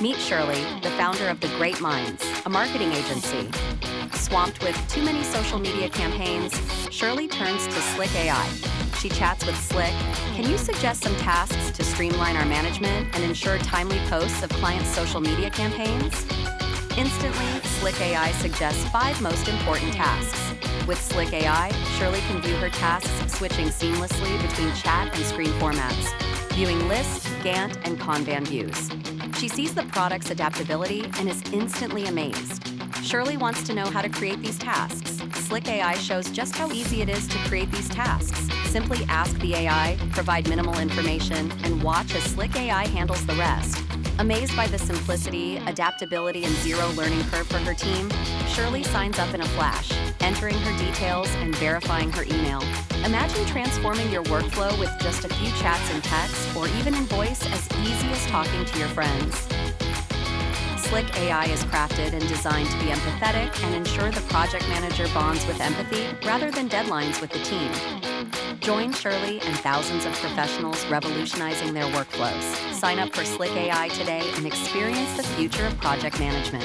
Meet Shirley, the founder of The Great Minds, a marketing agency. Swamped with too many social media campaigns, Shirley turns to Slikk.ai. She chats with Slikk. Can you suggest some tasks to streamline our management and ensure timely posts of clients' social media campaigns? Instantly, Slikk.ai suggests 5 most important tasks. With Slikk.ai, Shirley can view her tasks switching seamlessly between chat and screen formats, viewing list, Gantt, and Kanban views. She sees the product's adaptability and is instantly amazed. Shirley wants to know how to create these tasks. Slikk.ai shows just how easy it is to create these tasks. Simply ask the AI, provide minimal information, and watch as Slikk.ai handles the rest. Amazed by the simplicity, adaptability, and zero learning curve for her team, Shirley signs up in a flash, entering her details and verifying her email. Imagine transforming your workflow with just a few chats in text or even in voice as easy as talking to your friends. Slikk.ai is crafted and designed to be empathetic and ensure the project manager bonds with empathy rather than deadlines with the team. Join Shirley and thousands of professionals revolutionizing their workflows. Sign up for Slikk.ai today and experience the future of project management.